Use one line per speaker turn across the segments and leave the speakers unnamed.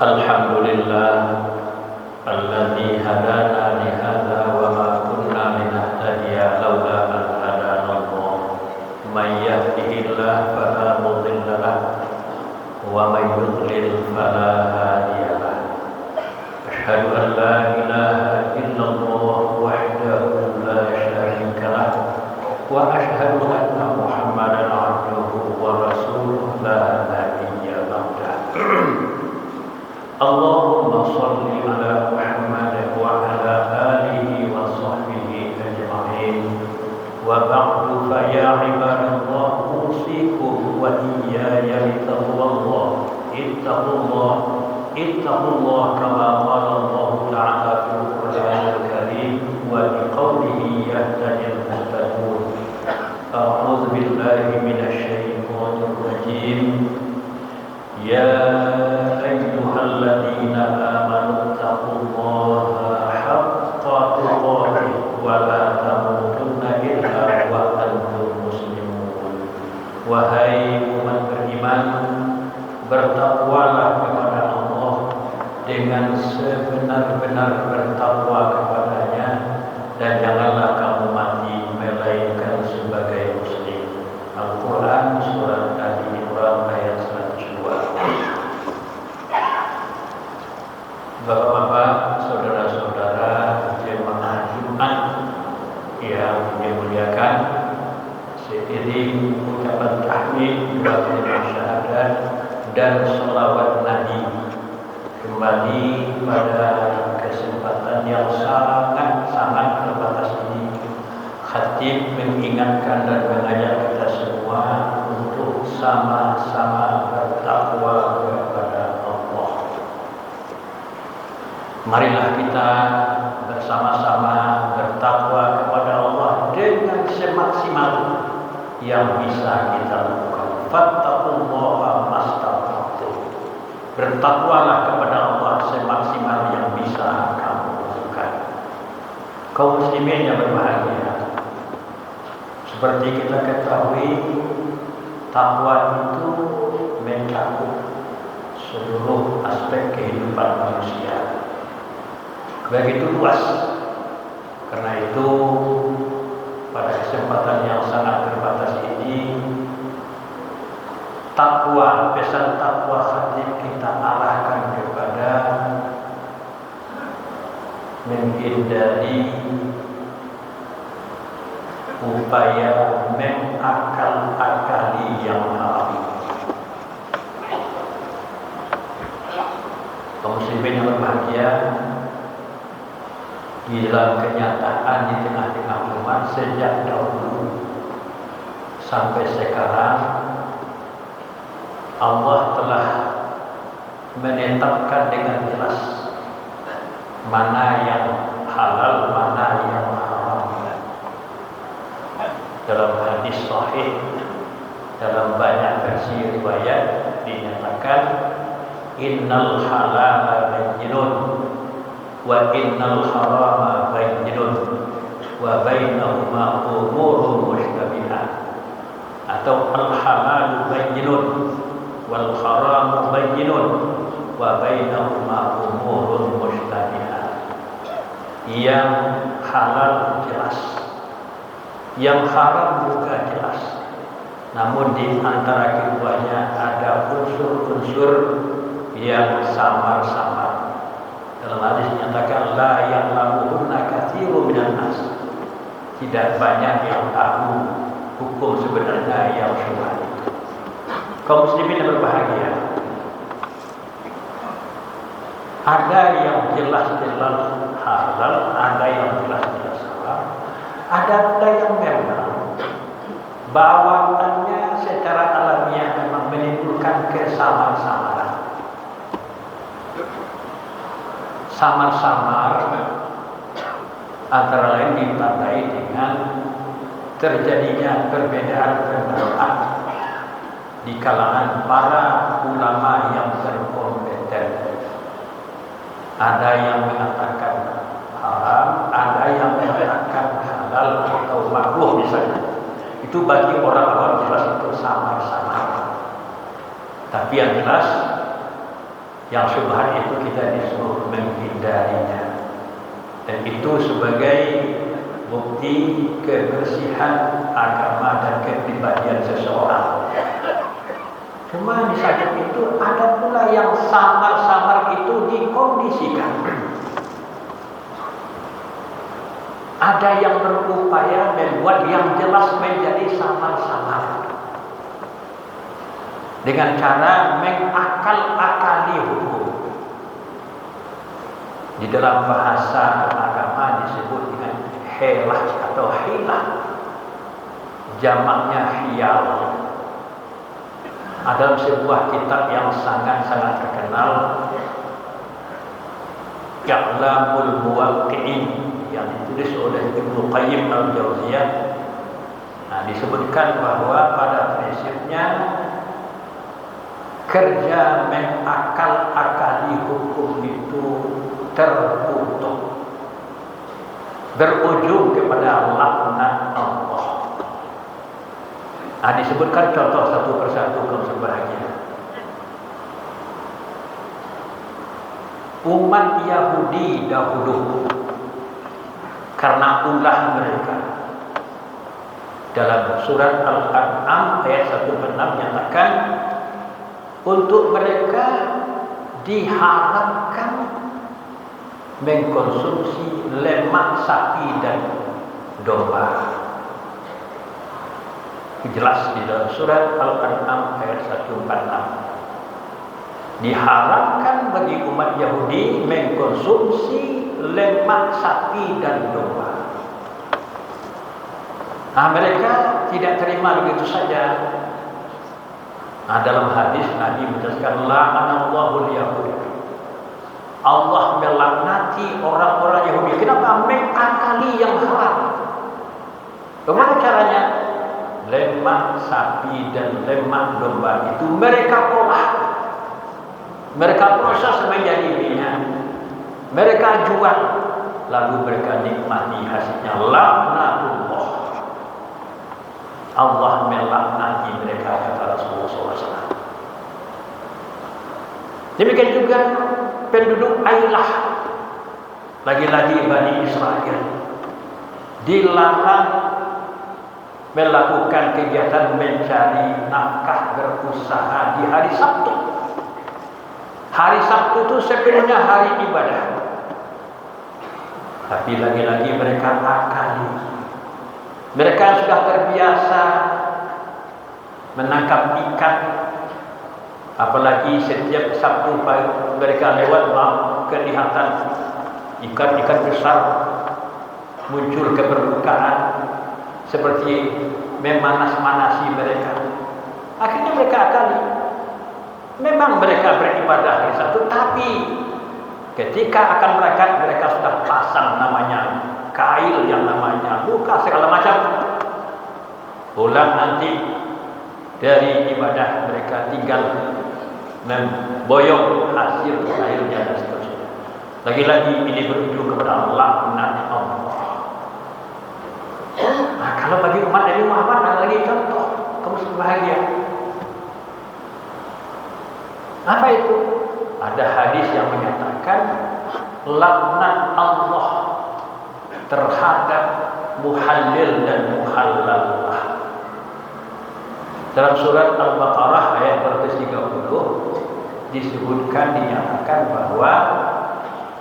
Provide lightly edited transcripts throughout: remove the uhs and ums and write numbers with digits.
Alhamdulillah alladzi hadana li hadza wa ma kunna linahtadiya laula an hadana Allah. May yahdihillahu fala mudilla lahu wa may yudlil fala hadiya lahu. Asyhadu an la ilaha illallah wahdahu la syarika lahu wa asyhadu anna Muhammadan abduhu wa rasuluhu la nabiyya ba'dahu. Allahumma shalli ala Muhammad wa ala alihi wa sahbihi ajma'in. Wa ba'du fa ya ibadallah usikum wa iyaya bittaqwallah. Ittaqullah kama qala Allah ta'ala fil Qur'anil Karim wa bi qawlihi yahtadil muhtadun. A'udzu billahi minasy syaithanir rajim. Ya ayyuhalladzina amanu taqullaha haqqa tuqatih wa la tamutunna illa wa antum muslimun. Wahai umat beriman, bertakwalah kepada Allah dengan sebenar-benar bertakwa kepadanya, dan janganlah kamu mati melainkan sebagai muslim. Al-Quran surat Ali Imran ayat 102. Bapak-bapak, saudara-saudara jemaah Jumat yang dimuliakan, seiring ucapan tahmid, dua kalimat syahadat dan sholawat Nabi, kembali pada kesempatan yang sangat terbatas ini, khatib mengingatkan dan mengajak kita semua untuk sama-sama bertakwa kepada Allah. Marilah kita bersama-sama bertakwa kepada Allah dengan semaksimal yang bisa kita lakukan. Fattaqullaha mastata'tum. Bertakwalah kepada Allah semaksimal yang bisa kamu lakukan. Kaum muslimin yang berbahagia, seperti kita ketahui, takwa itu mencakup seluruh aspek kehidupan manusia. Begitu luas. Karena itu pada kesempatan yang sangat terbatas ini, takwa, pesan takwa khatib kita arahkan kepada menghindari upaya mengakal-akali yang haram. Kaum muslimin yang berbahagia, di dalam kenyataan di tengah-tengah umat sejak dahulu sampai sekarang, Allah telah menetapkan dengan jelas mana yang halal, mana yang haram. Dalam hadis sahih, dalam banyak versi riwayat dinyatakan, innal halala bayyinun wa innal harama bayyinun wa bainahuma umurun mushtabihat, atau al halalu bayyinun wal haramu bayyinun wa bainahuma umurun mushtabihat. Yang halal jelas, yang haram juga jelas, namun di antara keduanya ada unsur-unsur yang samar-samar. Dalam hadis dinyatakan la ya'lamuhunna katsirun minan nas. Tidak banyak yang tahu hukum sebenarnya yang syubhat itu. Kaum muslimin yang berbahagia, ada yang jelas-jelas halal, ada yang jelas-jelas haram, ada yang memang bawaannya secara alamiah memang menimbulkan kesamar-samaran. Samar-samar antara lain ditandai dengan terjadinya perbedaan pendapat di kalangan para ulama yang berkompeten. Ada yang mengatakan haram, ada yang mengatakan halal atau makruh misalnya. Itu bagi orang awam jelas itu sama-sama. Tapi yang jelas Yang syubhat itu kita disuruh menghindarinya. Dan itu sebagai bukti kebersihan agama dan kepribadian seseorang. Cuma di samping itu ada pula yang samar-samar itu dikondisikan. Ada yang berupaya membuat yang jelas menjadi samar-samar dengan cara mengakal-akali hukum. Di dalam bahasa agama disebut dengan helah atau hilah, jamaknya hiyal. Ada sebuah kitab yang sangat-sangat terkenal, I'lamul Muwaqqi'in, yang ditulis oleh Ibnu Qayyim al-Jauziyah. Nah, disebutkan bahwa pada prinsipnya kerja mengakal-akali hukum itu terkutuk, berujung kepada laknat Allah. Nah, disebutkan contoh satu persatu kalau sebahagia. Umat Yahudi dahulu, karena ulah mereka, dalam surat Al-An'am ayat 1-6 menyatakan untuk mereka diharamkan mengkonsumsi lemak sapi dan domba. Jelas di dalam surat Al-An'am ayat 146. Diharamkan bagi umat Yahudi mengkonsumsi lemak sapi dan domba. Nah, mereka tidak terima begitu saja. Nah, dalam hadis Nabi menjelaskan la'anallahu al-yahud. Allah melaknati orang-orang Yahudi. Kenapa? Mengakali yang haram. Bagaimana caranya? Lemak sapi dan lemak domba itu mereka olah, mereka proses menjadi minyak, mereka jual, lalu mereka nikmati hasilnya. Laknatullah, Allah melaknati mereka, kata Rasulullah SAW. Demikian juga penduduk Ailah, lagi-lagi Bani Israel, dilarang melakukan kegiatan mencari nafkah berusaha di hari Sabtu. Hari Sabtu itu sepenuhnya hari ibadah. Tapi lagi-lagi mereka akali. Mereka sudah terbiasa menangkap ikan. Apalagi setiap Sabtu pagi mereka lewat, kelihatan ikan-ikan besar muncul ke permukaan, seperti memanas-manasi mereka. Akhirnya mereka akali. Memang mereka beribadah hari Sabtu, tapi ketika akan berangkat mereka sudah pasang namanya kail, yang namanya buka segala macam. Pulang nanti dari ibadah mereka tinggal memboyong hasil kailnya dan seterusnya. Lagi-lagi ini berujung kepada laknat Allah. Nah, kalau bagi umat Nabi Muhammad ada lagi contoh, kamu bahagia. Apa itu? Ada hadis yang menyatakan laknat Allah terhadap muhallil dan muhallallah. Dalam surat Al-Baqarah ayat 130 disebutkan, dinyatakan bahwa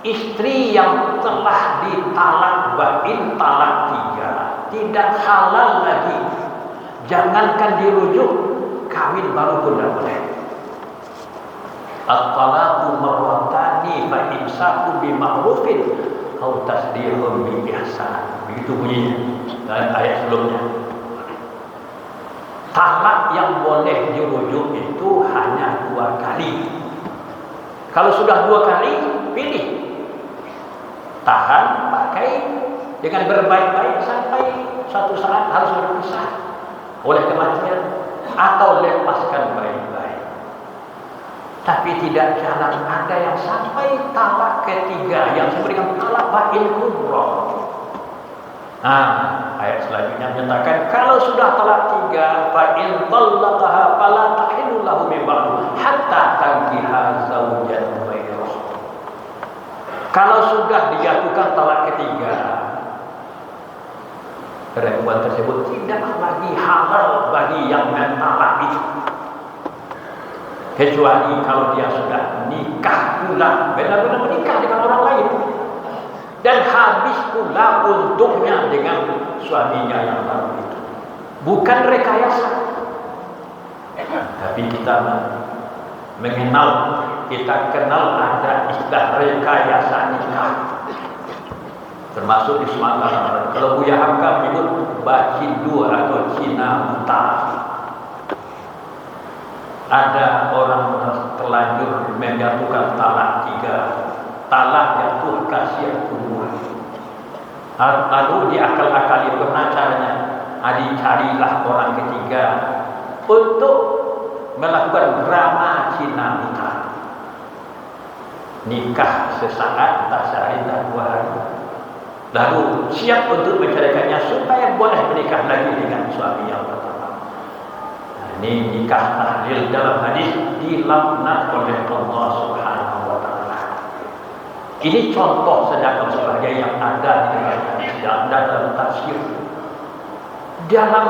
istri yang telah ditalak bain talak 3 tidak halal lagi. Jangankan dirujuk, kawin baru pun tidak boleh. At-talaqu marratani fa imsaku bi ma'rufin aw tasdihun bi ihsan. Begitu bunyinya dalam ayat sebelumnya. Talak yang boleh dirujuk itu hanya 2 kali. Kalau sudah 2 kali, pilih. Tahan, pakai dengan berbaik-baik sampai suatu saat harus berpisah oleh kematian, atau lepaskan baik-baik. Tapi tidak jarang ada yang sampai talak ketiga, yang disebut dengan talak bain kubra. Nah, ayat selanjutnya menyatakan kalau sudah talak 3, fa in talaqaha fala tahillu lahu min ba'du hatta tankiha zawjan Kalau sudah dijatuhkan talak ketiga, perempuan tersebut tidak lagi halal bagi yang mentalak itu, kecuali kalau dia sudah nikah pula, benar-benar menikah dengan orang lain, dan habis pula untuknya dengan suaminya yang baru itu. Bukan rekayasa, tapi kita kenal ada istilah rekayasa nikah, termasuk di Sumatera Barat. Kalau Buya Hamka menyebut bacidu atau Cina buta. Ada orang terlanjur menjatuhkan talak 3, talak jatuh kasih kedua. Lalu diakal-akali pengacaranya, carilah orang ketiga untuk melakukan drama Cina buta. Nikah sesaat, tak sehari, tak 2 hari. Lalu siap untuk menceraikannya supaya boleh menikah lagi dengan suami yang pertama. Ini nikah tahlil dalam hadis dilaknat oleh Allah Subhanahu wa taala. Ini contoh sedangkan sebagai yang ada di dalam hadis, yang ada dalam tafsir. Dalam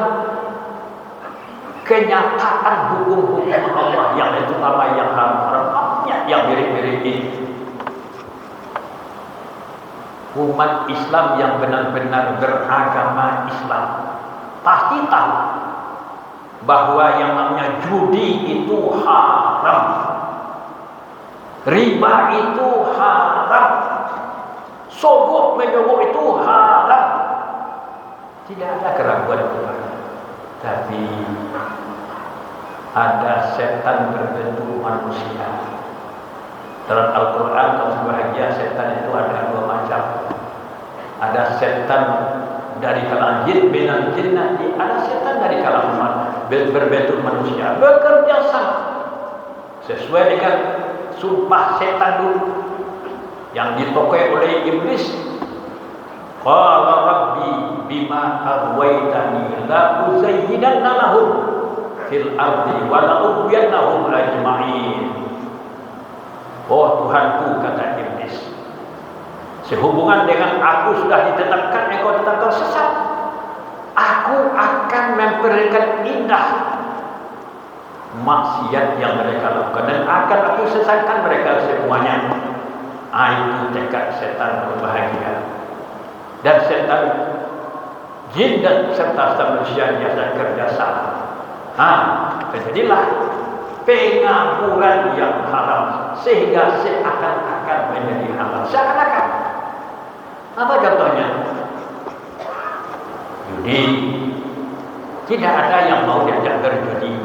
kenyataan hukum-hukum Allah yang terutama yang haram-haram, yang mirip-mirip ini, umat Islam yang benar-benar beragama Islam pasti tahu bahwa yang namanya judi itu haram, riba itu haram, sogok menyogok itu haram. Tidak ada keraguan itu. Tapi ada setan berbentuk manusia. Dalam Al-Quran kalau sebahagia setan itu ada 2 macam. Ada setan dari kalangan jin, minal jinnati, ada setan dari kalangan berbentuk manusia, bekerja sama sesuai dengan sumpah setan dulu yang ditokai oleh iblis. Qala rabbi bima aghwaytani la uzayyinanna lahum fil ardi wa la ughwiyannahum ajma'in. Oh Tuhanku, kata iblis, sehubungan dengan aku sudah ditetapkan engkau tetapkan sesat, aku akan memberikan indah maksiat yang mereka lakukan dan akan aku sesatkan mereka semuanya. Itu tekad setan berbahagia. Dan setan jin dan serta manusia biasa kerjasama. Terjadilah pengaburan yang haram sehingga seakan-akan menjadi halal. Seakan-akan. Apa contohnya? Judi. Tidak ada yang mau diajak berjudi.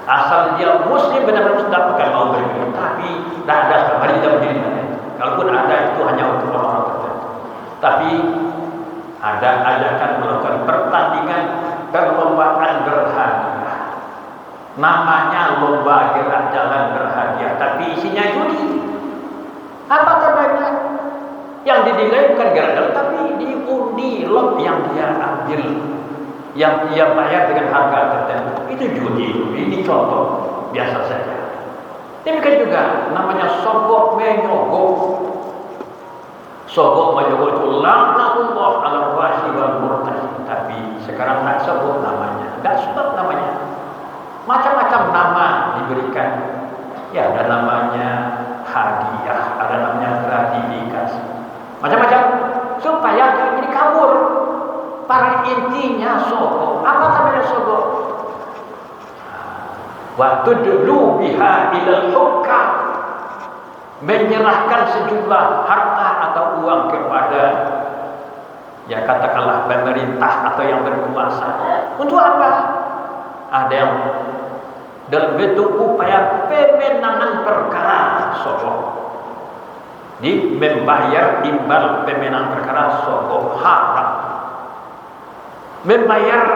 Asal dia muslim benar-benar sudah bukan mau berjudi, tapi tidak ada sama dia berdiri. Kalaupun ada itu hanya untuk orang-orang tertentu. Tapi ada ajakan melakukan pertandingan perlombaan berhadiah. Namanya lomba gerak jalan berhadiah, tapi isinya judi. Apa tandanya? Yang dinilai bukan gerak jalan, tapi diundi lot yang dia ambil, yang dia bayar dengan harga tertentu. Itu judi. Ini contoh biasa saja. Demikian juga namanya sogok menyogok. Sogok menyogok itu laknatullah ala rashi wal murtasi. Tapi sekarang tak sebut namanya, tak sebut namanya. Macam-macam nama diberikan. Ya, ada namanya hadiah, ada namanya gratifikasi, macam-macam supaya jadi kabur. Pada intinya sogok. Apa namanya sogok? Waktu dulu biha ilal hukam, menyerahkan sejumlah harta atau uang kepada, ya katakanlah pemerintah atau yang berkuasa. Untuk apa? Ada yang dalam bentuk upaya pemenangan perkara sogok. Di membayar imbal pemenangan perkara sogok haram. Membayar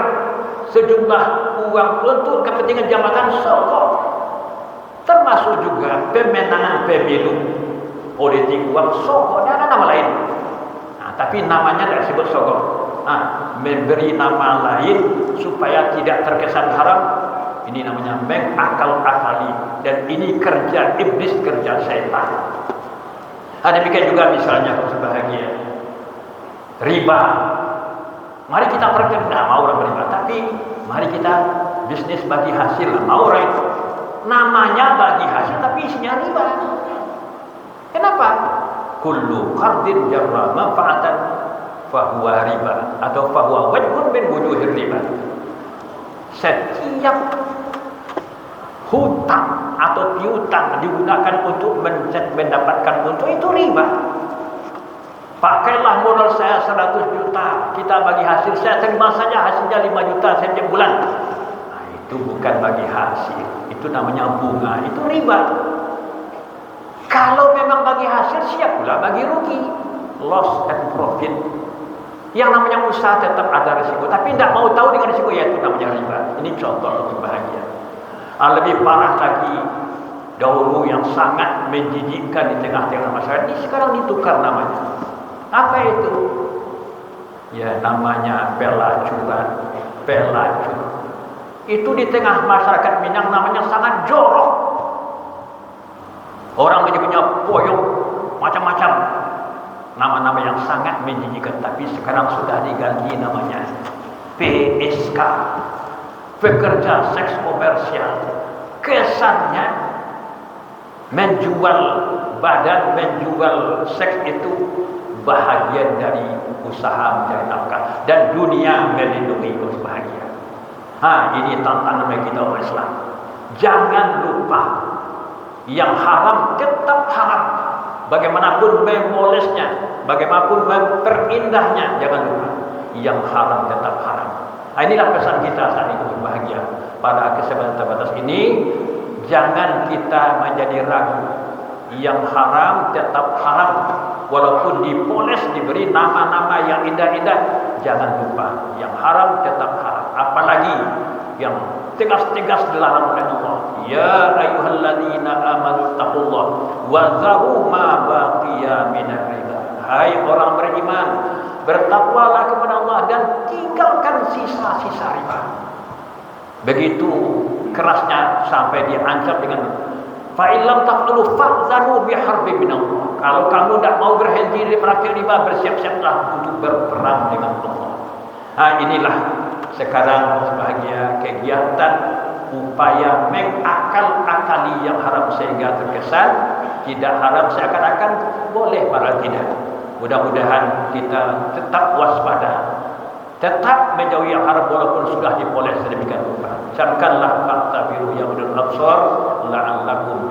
sejumlah uang untuk kepentingan jabatan sogok. Termasuk juga pemenangan pemilu politik uang sogok. Dan ada nama lain. Tapi namanya tidak disebut sogok. Memberi nama lain supaya tidak terkesan haram. Ini namanya mengakal-akali. Dan ini kerja iblis, kerja setan. Demikian juga misalnya berbahagia riba. Mari kita perkenal mau orang riba, tapi mari kita bisnis bagi hasil. Mau orang itu namanya bagi hasil tapi isinya riba. Kenapa? Kullu qardin jarra manfaatan fahuwa riba atau fahuwa wajhun min wujuhir riba. Setiap hutang atau piutang digunakan untuk mendapatkan untung itu riba. Pakailah modal saya 100 juta, kita bagi hasil, saya terima saja hasilnya 5 juta setiap bulan. Nah, itu bukan bagi hasil, itu namanya bunga, itu riba. Kalau memang bagi hasil, siap pula bagi rugi, loss and profit. Yang namanya usaha tetap ada risiko, tapi tidak mau tahu dengan risiko, ya itu namanya riba. Ini contoh untuk bahagia. Lebih parah lagi, dahulu yang sangat menjijikkan di tengah-tengah masyarakat, ini sekarang ditukar namanya. Apa itu? Ya namanya pelacuran, pelacur. Itu di tengah masyarakat Minang namanya sangat jorok. Orang menyebutnya poyok, macam-macam. Nama-nama yang sangat menjijikkan, tapi sekarang sudah diganti namanya PSK, pekerja seks komersial. Kesannya menjual badan, menjual seks itu bahagian dari usaha mencari nafkah, dan dunia melindungi bahagia. Ini tantangan bagi kita orang Islam. Jangan lupa yang haram tetap haram. Bagaimanapun memolesnya, bagaimanapun terindahnya, jangan lupa yang haram tetap haram. Inilah pesan kita saat ini bahagia. Pada kesempatan terbatas ini, jangan kita menjadi ragu. Yang haram tetap haram. Walaupun dipoles, diberi nama-nama yang indah-indah, jangan lupa yang haram tetap haram. Apalagi yang tegas-tegas dilarang oleh Allah. Ya ayyuhalladzina amanu taqullah wa dharu ma baqiya minar riba. Hai orang beriman, bertakwalah kepada Allah dan tinggalkan sisa-sisa riba. Begitu kerasnya sampai diancam dengan fa illam taqulu fa'zanu biharbin minallah. Kalau kamu tidak mau berhenti dari praktik riba, bersiap-siaplah untuk berperang dengan Allah. Inilah sekarang sebahagia kegiatan upaya mengakal-akali yang haram sehingga terkesan tidak haram seakan-akan boleh, padahal tidak. Mudah-mudahan kita tetap waspada, tetap menjauhi yang haram walaupun sudah dipoles sedemikian rupa. Camkanlah fakta biru yang ulul absar la'allakum